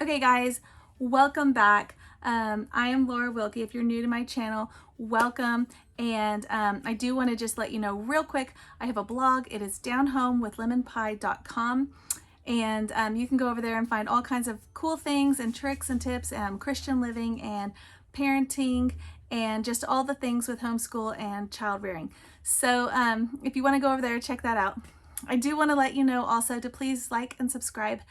Okay guys, welcome back. I am Laura Wilkie. If you're new to my channel, welcome. And I do want to just let you know real quick, I have a blog. It is downhomewithlemonpie.com. And you can go over there and find all kinds of cool things and tricks and tips, Christian living and parenting, and just all the things with homeschool and child rearing. So if you want to go over there, check that out. I do want to let you know also to please like and subscribe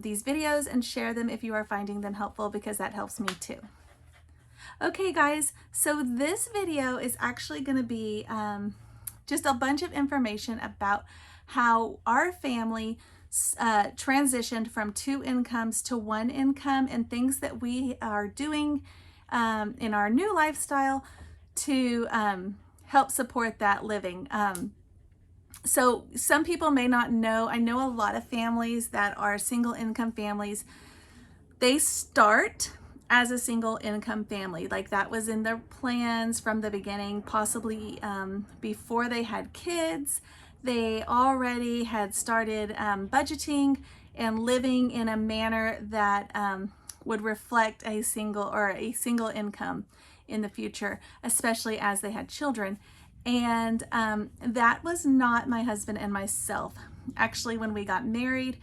these videos and share them if you are finding them helpful, because that helps me too. Okay guys, so this video is actually going to be just a bunch of information about how our family transitioned from 2 incomes to 1 income, and things that we are doing in our new lifestyle to help support that living. So some people may not know, I know a lot of families that are single income families, they start as a single income family. Like that was in their plans from the beginning, possibly before they had kids. They already had started budgeting and living in a manner that would reflect a single income in the future, especially as they had children. And that was not my husband and myself. Actually, when we got married,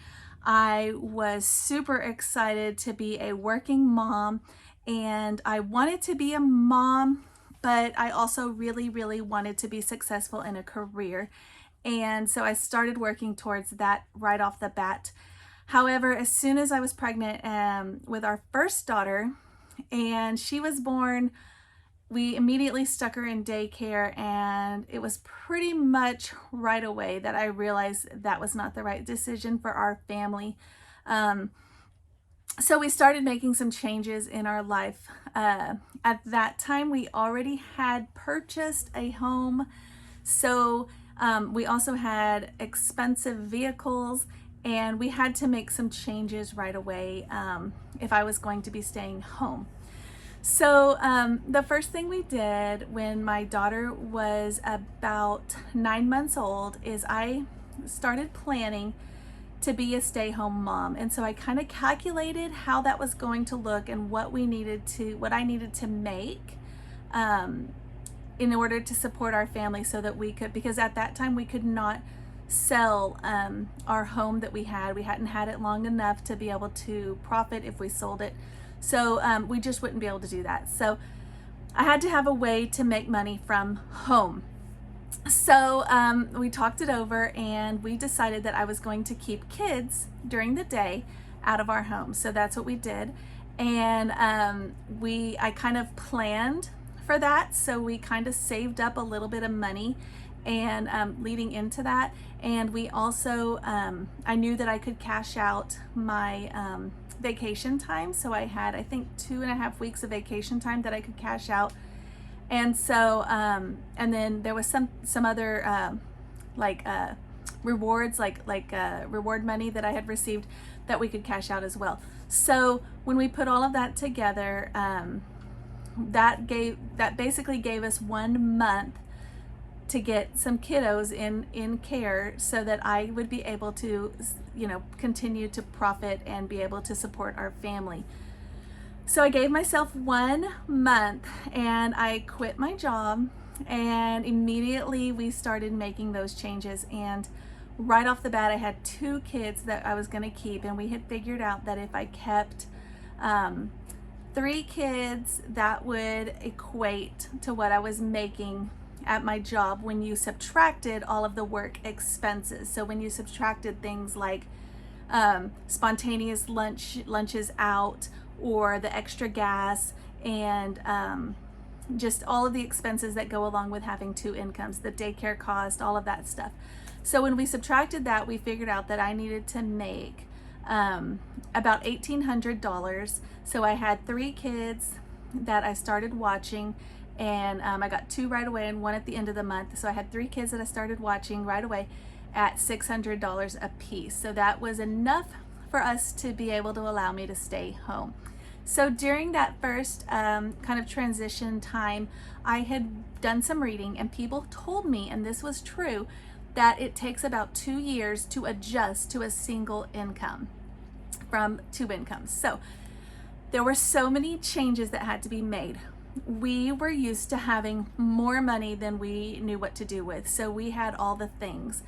I was super excited to be a working mom, and I wanted to be a mom, but I also really, really wanted to be successful in a career. And so I started working towards that right off the bat. However, as soon as I was pregnant with our first daughter and she was born, we immediately stuck her in daycare, and it was pretty much right away that I realized that was not the right decision for our family. So we started making some changes in our life. At that time, we already had purchased a home. So we also had expensive vehicles, and we had to make some changes right away if I was going to be staying home. So the first thing we did when my daughter was about 9 months old is I started planning to be a stay-home mom. And so I kind of calculated how that was going to look and what I needed to make in order to support our family, so that we could, because at that time we could not sell our home that we had. We hadn't had it long enough to be able to profit if we sold it. So we just wouldn't be able to do that. So I had to have a way to make money from home. So we talked it over, and we decided that I was going to keep kids during the day out of our home. So that's what we did. And I kind of planned for that. So we kind of saved up a little bit of money and leading into that. And we also, I knew that I could cash out my vacation time. So I had, I think, 2.5 weeks of vacation time that I could cash out. And so, and then there was some other rewards, reward money that I had received that we could cash out as well. So when we put all of that together, that basically gave us 1 month to get some kiddos in care, so that I would be able to, continue to profit and be able to support our family. So I gave myself 1 month, and I quit my job, and immediately we started making those changes. And right off the bat, I had 2 kids that I was going to keep, and we had figured out that if I kept 3 kids, that would equate to what I was making at my job when you subtracted all of the work expenses. So when you subtracted things like spontaneous lunches out, or the extra gas, and just all of the expenses that go along with having 2 incomes, the daycare cost, all of that stuff. So when we subtracted that, we figured out that I needed to make about $1,800. So I had 3 kids that I started watching, and I got 2 right away and 1 at the end of the month. So I had 3 kids that I started watching right away at $600 a piece. So that was enough for us to be able to allow me to stay home. So during that first kind of transition time, I had done some reading, and people told me, and this was true, that it takes about 2 years to adjust to a single income. from 2 incomes. So there were so many changes that had to be made. We were used to having more money than we knew what to do with. So we had all the things.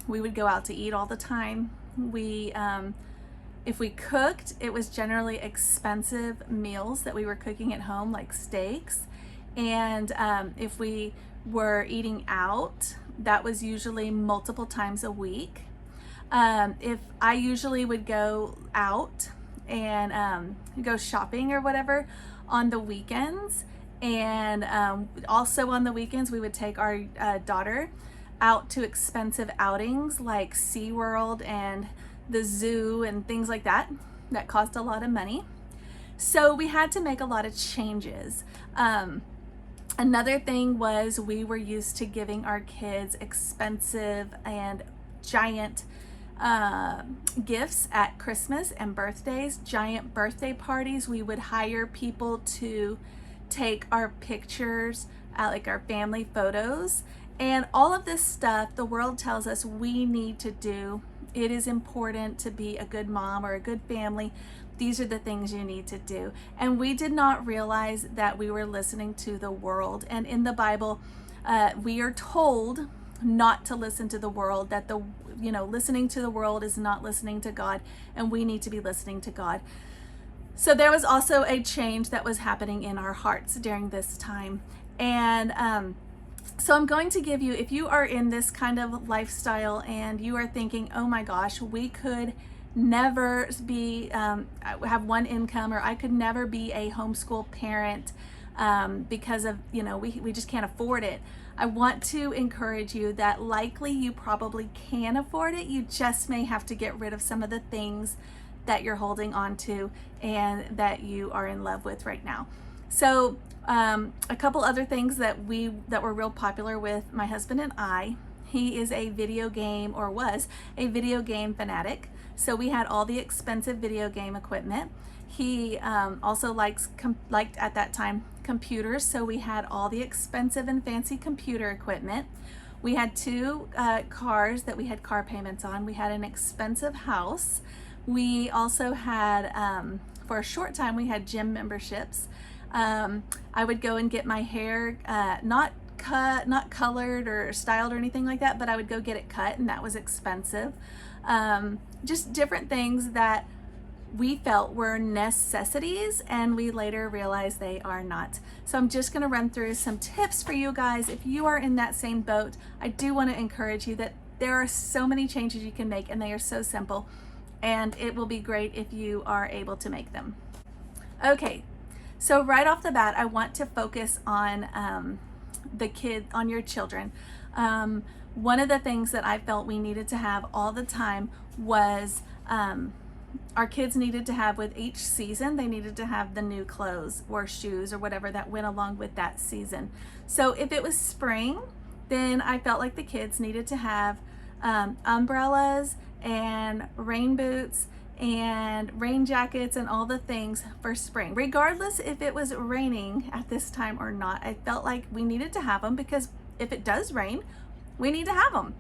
We would go out to eat all the time. If we cooked, it was generally expensive meals that we were cooking at home, like steaks. And if we were eating out, that was usually multiple times a week. If I usually would go out and go shopping or whatever on the weekends, and also on the weekends we would take our daughter out to expensive outings like SeaWorld and the zoo and things like that cost a lot of money. So we had to make a lot of changes. Another thing was we were used to giving our kids expensive and giant gifts at Christmas and birthdays, giant birthday parties. We would hire people to take our pictures, like our family photos, and all of this stuff the world tells us we need to do. It is important to be a good mom or a good family. These are the things you need to do. And we did not realize that we were listening to the world. And in the Bible, we are told not to listen to the world, that listening to the world is not listening to God, and we need to be listening to God. So there was also a change that was happening in our hearts during this time. And so I'm going to give you, if you are in this kind of lifestyle and you are thinking, oh my gosh, we could never be have one income, or I could never be a homeschool parent because of, we just can't afford it. I want to encourage you that likely you probably can afford it. You just may have to get rid of some of the things that you're holding on to and that you are in love with right now. So a couple other things that were real popular with my husband and I. He is a video game, or was a video game fanatic. So we had all the expensive video game equipment. He also liked at that time computers, so we had all the expensive and fancy computer equipment. We had 2 cars that we had car payments on. We had an expensive house. We also had, for a short time, we had gym memberships. I would go and get my hair not colored or styled or anything like that, but I would go get it cut, and that was expensive. Just different things that we felt were necessities, and we later realized they are not. So I'm just going to run through some tips for you guys. If you are in that same boat, I do want to encourage you that there are so many changes you can make, and they are so simple, and it will be great if you are able to make them. Okay, so right off the bat, I want to focus on on your children. One of the things that I felt we needed to have all the time was our kids needed to have, with each season, they needed to have the new clothes or shoes or whatever that went along with that season. So if it was spring, then I felt like the kids needed to have umbrellas and rain boots and rain jackets and all the things for spring, regardless if it was raining at this time or not. I felt like we needed to have them, because if it does rain, we need to have them.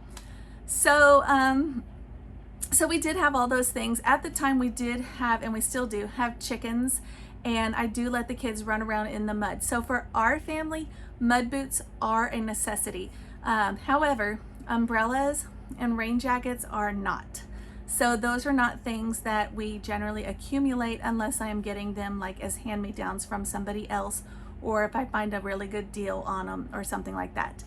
So so we did have all those things. At the time we did have, and we still do have, chickens, and I do let the kids run around in the mud. So for our family, mud boots are a necessity. However, umbrellas and rain jackets are not. So those are not things that we generally accumulate unless I am getting them like as hand-me-downs from somebody else, or if I find a really good deal on them or something like that.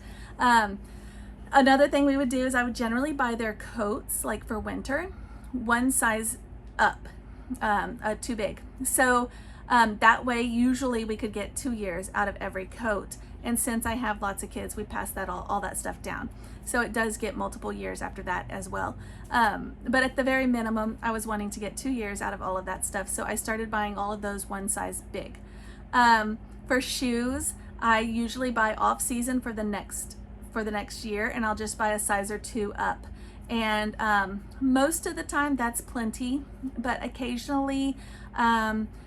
Another thing we would do is I would generally buy their coats, like for winter, one size up, too big. So that way usually we could get 2 years out of every coat. And since I have lots of kids, we pass that all that stuff down. So it does get multiple years after that as well. But at the very minimum, I was wanting to get 2 years out of all of that stuff. So I started buying all of those one size big. For shoes, I usually buy off season for the next year, and I'll just buy a size or 2 up. And most of the time that's plenty, but occasionally I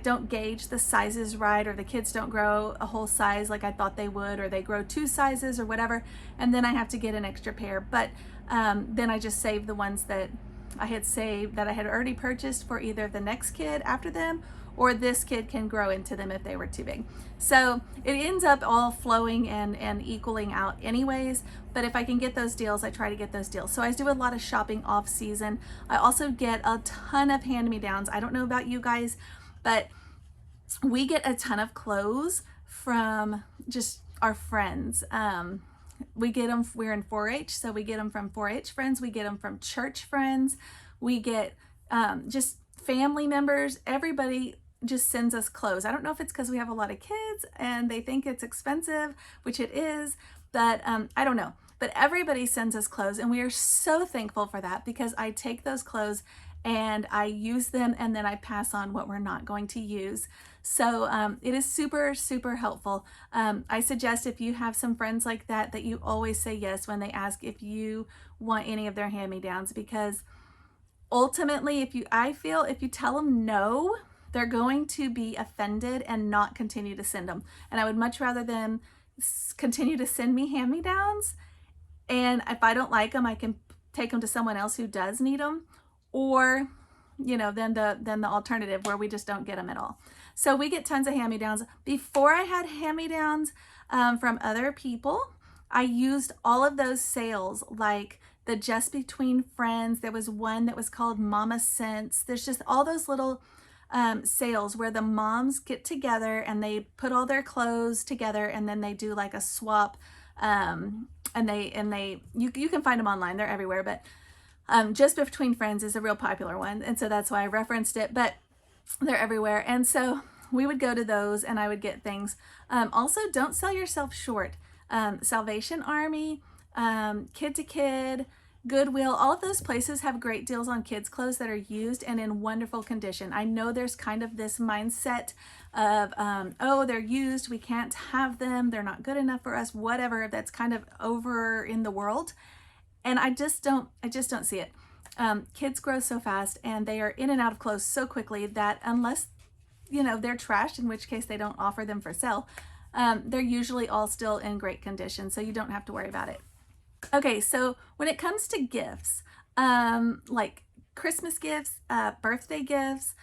don't gauge the sizes right, or the kids don't grow a whole size like I thought they would, or they grow 2 sizes or whatever, and then I have to get an extra pair. But then I just save the ones that I had saved that I had already purchased for either the next kid after them, or this kid can grow into them if they were too big. So it ends up all flowing and equaling out anyways, but if I can get those deals, I try to get those deals. So I do a lot of shopping off season. I also get a ton of hand-me-downs. I don't know about you guys, but we get a ton of clothes from just our friends. We get them, we're in 4-H, so we get them from 4-H friends, we get them from church friends, we get just family members. Everybody just sends us clothes. I don't know if it's because we have a lot of kids and they think it's expensive, which it is, but I don't know. But everybody sends us clothes, and we are so thankful for that, because I take those clothes and I use them, and then I pass on what we're not going to use. So it is super, super helpful. I suggest if you have some friends like that, that you always say yes when they ask if you want any of their hand-me-downs, because ultimately, I feel if you tell them no, they're going to be offended and not continue to send them. And I would much rather them continue to send me hand-me-downs, and if I don't like them, I can take them to someone else who does need them, or then the alternative where we just don't get them at all. So we get tons of hand-me-downs. Before I had hand-me-downs from other people, I used all of those sales, like the Just Between Friends. There was one that was called Mama Sense. There's just all those little sales where the moms get together and they put all their clothes together, and then they do like a swap. And you can find them online. They're everywhere, but Just Between Friends is a real popular one, and so that's why I referenced it, but they're everywhere. And so we would go to those and I would get things. Also, don't sell yourself short. Salvation Army, Kid to Kid, Goodwill, all of those places have great deals on kids' clothes that are used and in wonderful condition. I know there's kind of this mindset of, oh, they're used, we can't have them, they're not good enough for us, whatever, that's kind of over in the world. And I just don't see it. Kids grow so fast and they are in and out of clothes so quickly that unless, they're trashed, in which case they don't offer them for sale, they're usually all still in great condition, so you don't have to worry about it. Okay, so when it comes to gifts, like Christmas gifts, birthday gifts,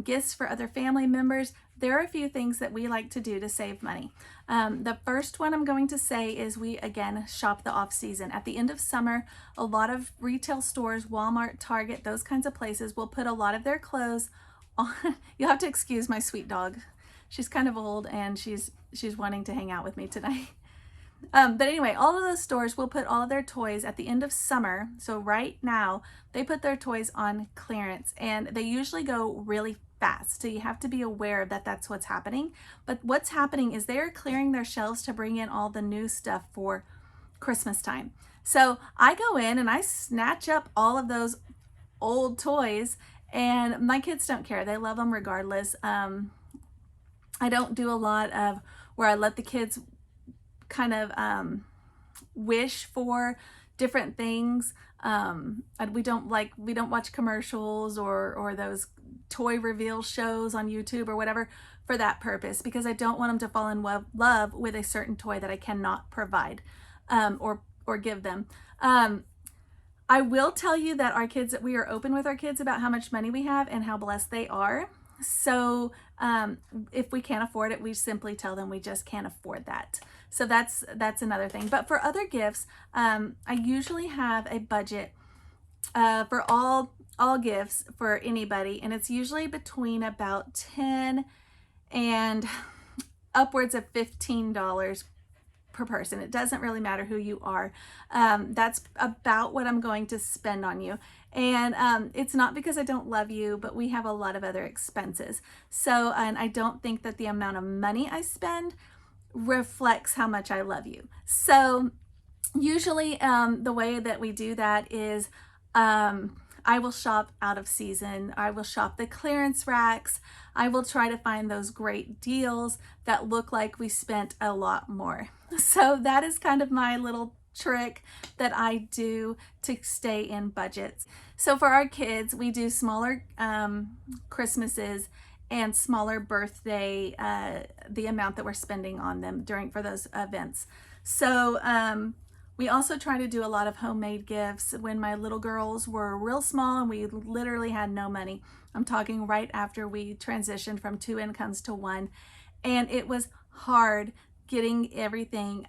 gifts for other family members, there are a few things that we like to do to save money. The first one I'm going to say is we, again, shop the off season. At the end of summer, a lot of retail stores, Walmart, Target, those kinds of places will put a lot of their clothes on. You'll have to excuse my sweet dog. She's kind of old and she's wanting to hang out with me tonight. But anyway, all of those stores will put all of their toys at the end of summer. So right now, they put their toys on clearance, and they usually go really fast. So you have to be aware that that's what's happening. But what's happening is they're clearing their shelves to bring in all the new stuff for Christmas time. So I go in and I snatch up all of those old toys, and my kids don't care. They love them regardless. I don't do a lot of where I let the kids kind of wish for different things. And we don't watch commercials or those toy reveal shows on YouTube or whatever for that purpose, because I don't want them to fall in love with a certain toy that I cannot provide or give them. I will tell you that we are open with our kids about how much money we have and how blessed they are. So if we can't afford it, we simply tell them we just can't afford that. So that's another thing. But for other gifts, I usually have a budget for all gifts for anybody, and it's usually between about $10 and upwards of $15 per person. It doesn't really matter who you are. That's about what I'm going to spend on you. And it's not because I don't love you, but we have a lot of other expenses. So, and I don't think that the amount of money I spend reflects how much I love you. So usually the way that we do that is I will shop out of season. I will shop the clearance racks. I will try to find those great deals that look like we spent a lot more. So that is kind of my little trick that I do to stay in budgets. So for our kids, we do smaller Christmases and smaller birthday, the amount that we're spending on them for those events. So We also try to do a lot of homemade gifts when my little girls were real small and we literally had no money. I'm talking right after we transitioned from 2 incomes to 1. And it was hard getting everything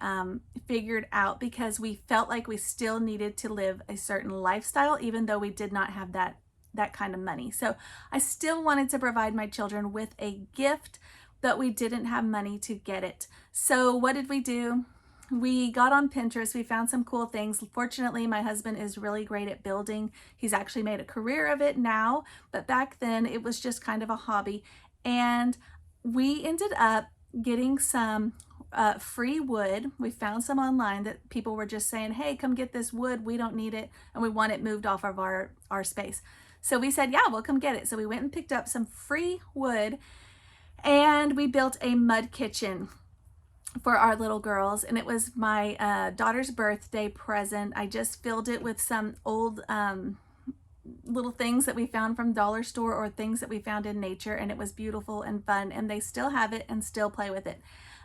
figured out because we felt like we still needed to live a certain lifestyle, even though we did not have that kind of money. So I still wanted to provide my children with a gift, but we didn't have money to get it. So what did we do? We got on Pinterest, we found some cool things. Fortunately, my husband is really great at building. He's actually made a career of it now, but back then it was just kind of a hobby. And we ended up getting some free wood. We found some online that people were just saying, hey, come get this wood, we don't need it, and we want it moved off of our space. So we said, yeah, we'll come get it. So we went and picked up some free wood and we built a mud kitchen for our little girls, and it was my daughter's birthday present. I just filled it with some old little things that we found from dollar store or things that we found in nature, and it was beautiful and fun, and they still have it and still play with it.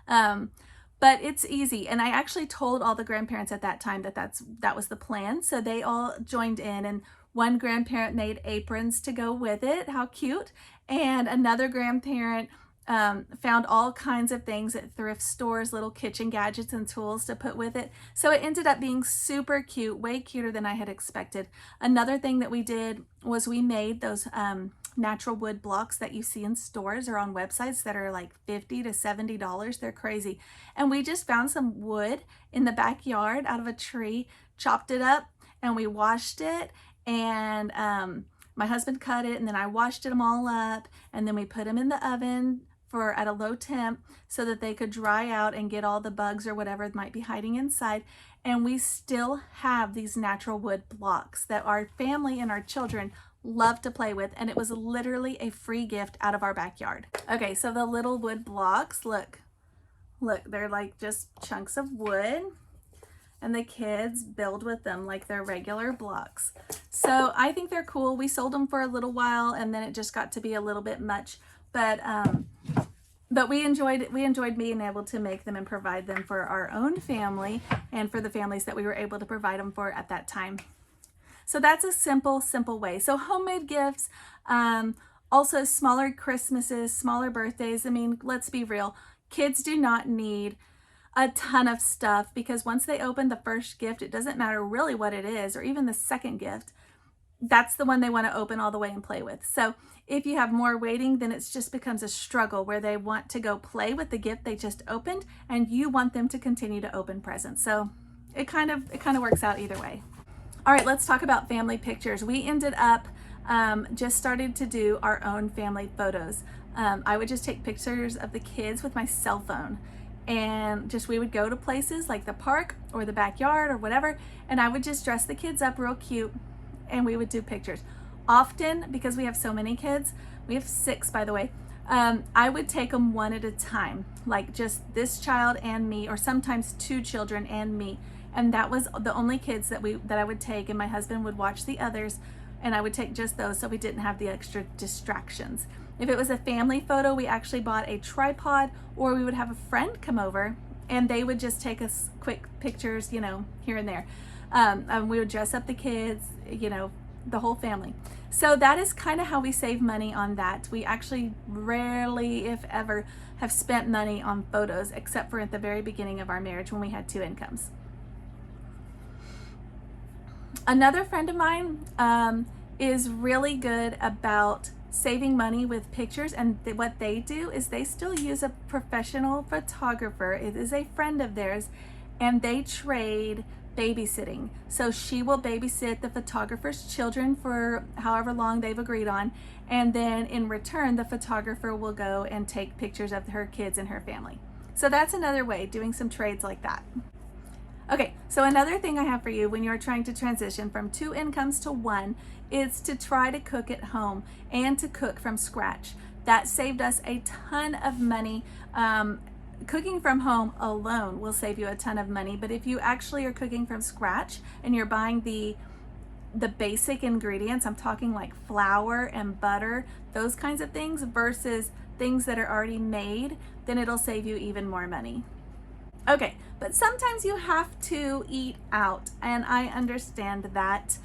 But it's easy, and I actually told all the grandparents at that time that was the plan, so they all joined in, and one grandparent made aprons to go with it. How cute. And another grandparent found all kinds of things at thrift stores, little kitchen gadgets and tools to put with it. So it ended up being super cute, way cuter than I had expected. Another thing that we did was we made those natural wood blocks that you see in stores or on websites that are like $50 to $70. They're crazy. And we just found some wood in the backyard out of a tree, chopped it up, and we washed it, and my husband cut it, and then I washed them all up, and then we put them in the oven at a low temp so that they could dry out and get all the bugs or whatever might be hiding inside. And we still have these natural wood blocks that our family and our children love to play with, and it was literally a free gift out of our backyard. Okay, so the little wood blocks, look, they're like just chunks of wood, and the kids build with them like they're regular blocks. So I think they're cool. We sold them for a little while, and then it just got to be a little bit much, but we enjoyed being able to make them and provide them for our own family and for the families that we were able to provide them for at that time. So that's a simple way. So homemade gifts, also smaller Christmases, smaller birthdays. I mean, let's be real. Kids do not need a ton of stuff, because once they open the first gift, it doesn't matter really what it is, or even the second gift. That's the one they want to open all the way and play with. So if you have more waiting, then it just becomes a struggle where they want to go play with the gift they just opened, and you want them to continue to open presents. So it kind of works out either way. All right, let's talk about family pictures. We ended up just started to do our own family photos. I would just take pictures of the kids with my cell phone, and we would go to places like the park or the backyard or whatever, and I would just dress the kids up real cute, and we would do pictures. Often, because we have so many kids, we have 6 by the way, I would take them one at a time, like just this child and me, or sometimes 2 children and me. And that was the only kids that I would take, and my husband would watch the others, and I would take just those so we didn't have the extra distractions. If it was a family photo, we actually bought a tripod, or we would have a friend come over and they would just take us quick pictures, here and there. We would dress up the kids, the whole family. So that is kind of how we save money on that. We actually rarely, if ever, have spent money on photos, except for at the very beginning of our marriage when we had 2 incomes. Another friend of mine is really good about saving money with pictures, and what they do is they still use a professional photographer. It is a friend of theirs, and they trade babysitting. So she will babysit the photographer's children for however long they've agreed on, and then in return the photographer will go and take pictures of her kids and her family. So that's another way, doing some trades like that. Okay, so another thing I have for you when you're trying to transition from 2 incomes to 1 is to try to cook at home and to cook from scratch. That saved us a ton of money. Cooking from home alone will save you a ton of money, but if you actually are cooking from scratch and you're buying the basic ingredients, I'm talking like flour and butter, those kinds of things, versus things that are already made, then it'll save you even more money. Okay, but sometimes you have to eat out, and I understand that.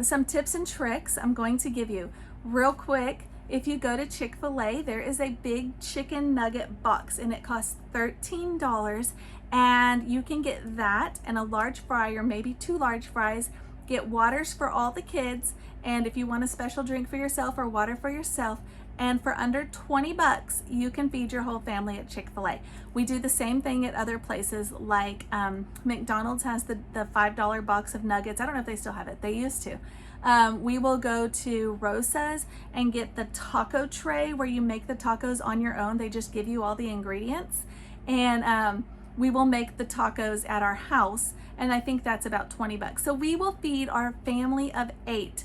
Some tips and tricks I'm going to give you real quick. If you go to Chick-fil-A, there is a big chicken nugget box, and it costs $13, and you can get that and a large fry, or maybe 2 large fries. Get waters for all the kids, and if you want a special drink for yourself or water for yourself, and for under 20 bucks, you can feed your whole family at Chick-fil-A. We do the same thing at other places, like McDonald's has the $5 box of nuggets. I don't know if they still have it. They used to. We will go to Rosa's and get the taco tray where you make the tacos on your own. They just give you all the ingredients. And we will make the tacos at our house, and I think that's about 20 bucks. So we will feed our family of 8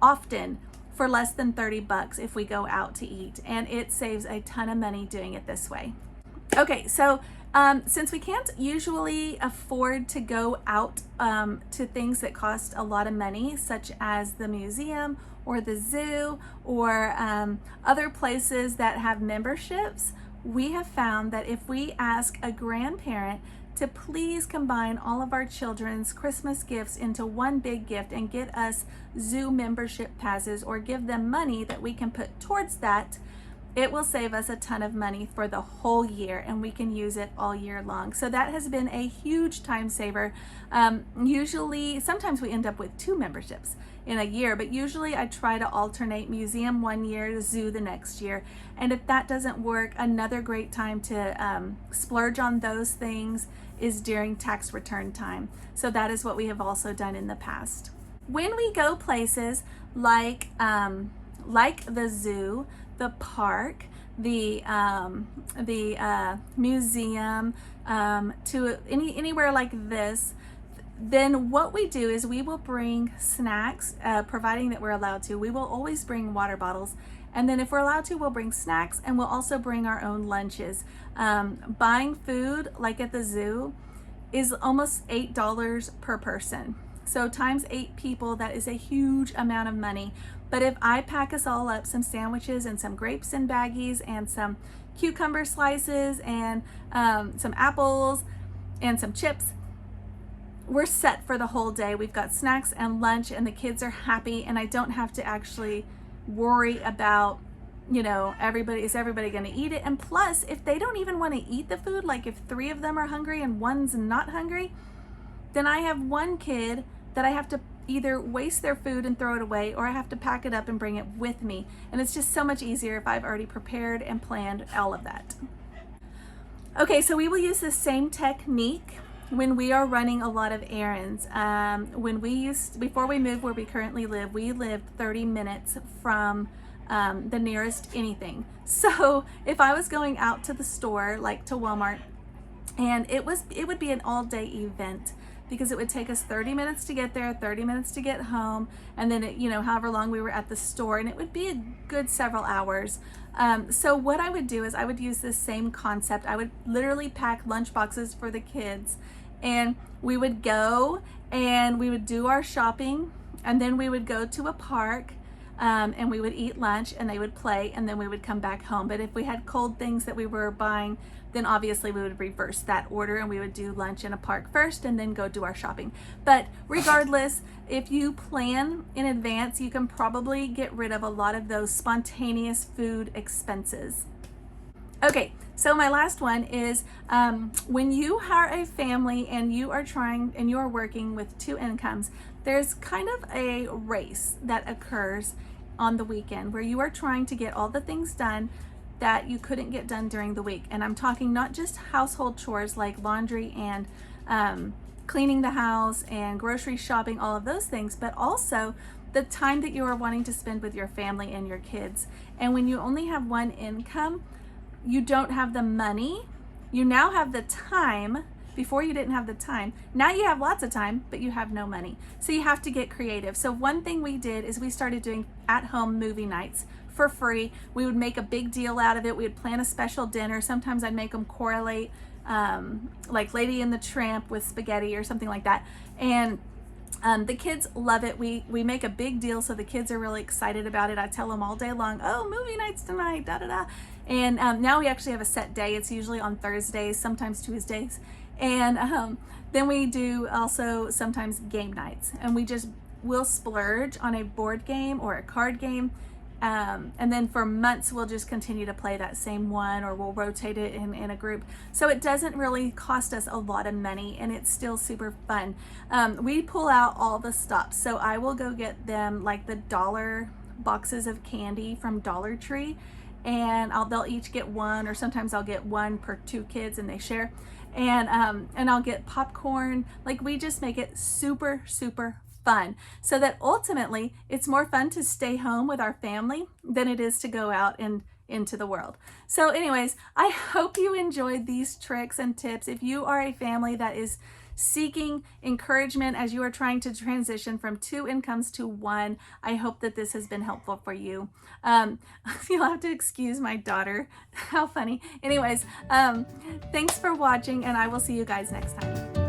often for less than 30 bucks if we go out to eat, and it saves a ton of money doing it this way. Okay, so since we can't usually afford to go out to things that cost a lot of money, such as the museum or the zoo or other places that have memberships, we have found that if we ask a grandparent to please combine all of our children's Christmas gifts into one big gift and get us zoo membership passes, or give them money that we can put towards that, it will save us a ton of money for the whole year, and we can use it all year long. So that has been a huge time saver. Usually, sometimes we end up with 2 memberships in a year, but usually I try to alternate museum one year, zoo the next year. And if that doesn't work, another great time to splurge on those things is during tax return time. So that is what we have also done in the past. When we go places like the zoo, the park, the museum, to anywhere like this, then what we do is we will bring snacks, providing that we're allowed to. We will always bring water bottles, and then if we're allowed to, we'll bring snacks, and we'll also bring our own lunches. Buying food, like at the zoo, is almost $8 per person. So times 8 people, that is a huge amount of money. But if I pack us all up some sandwiches and some grapes in baggies and some cucumber slices and some apples and some chips, we're set for the whole day. We've got snacks and lunch, and the kids are happy, and I don't have to actually worry about, you know, is everybody going to eat it? And plus, if they don't even want to eat the food, like if 3 of them are hungry and one's not hungry, then I have one kid that I have to either waste their food and throw it away, or I have to pack it up and bring it with me. And it's just so much easier if I've already prepared and planned all of that. Okay, so we will use the same technique when we are running a lot of errands. Before we moved where we currently live, we lived 30 minutes from the nearest anything. So if I was going out to the store, like to Walmart, and it would be an all-day event, because it would take us 30 minutes to get there, 30 minutes to get home, and then however long we were at the store, and it would be a good several hours. So what I would do is I would use this same concept. I would literally pack lunch boxes for the kids, and we would go and we would do our shopping, and then we would go to a park, and we would eat lunch, and they would play, and then we would come back home. But if we had cold things that we were buying, then obviously we would reverse that order, and we would do lunch in a park first and then go do our shopping. But regardless, if you plan in advance, you can probably get rid of a lot of those spontaneous food expenses. Okay, so my last one is when you are a family and you are working with 2 incomes, there's kind of a race that occurs on the weekend where you are trying to get all the things done that you couldn't get done during the week. And I'm talking not just household chores like laundry and cleaning the house and grocery shopping, all of those things, but also the time that you are wanting to spend with your family and your kids. And when you only have one income, you don't have the money. You now have the time. Before you didn't have the time. Now you have lots of time, but you have no money. So you have to get creative. So one thing we did is we started doing at-home movie nights for free. We would make a big deal out of it. We would plan a special dinner. Sometimes I'd make them correlate like Lady and the Tramp with spaghetti or something like that. And the kids love it. We make a big deal, so the kids are really excited about it. I tell them all day long, oh, movie nights tonight, da da da. And now we actually have a set day. It's usually on Thursdays, sometimes Tuesdays. And then we do also sometimes game nights, and we'll splurge on a board game or a card game. And then for months, we'll just continue to play that same one, or we'll rotate it in a group. So it doesn't really cost us a lot of money, and it's still super fun. We pull out all the stops. So I will go get them like the dollar boxes of candy from Dollar Tree, and they'll each get one, or sometimes I'll get one per 2 kids and they share. And I'll get popcorn. Like, we just make it super, super fun, so that ultimately it's more fun to stay home with our family than it is to go out and into the world. So anyways, I hope you enjoyed these tricks and tips. If you are a family that is seeking encouragement as you are trying to transition from 2 incomes to 1, I hope that this has been helpful for you. You'll have to excuse my daughter. How funny. Anyways, thanks for watching, and I will see you guys next time.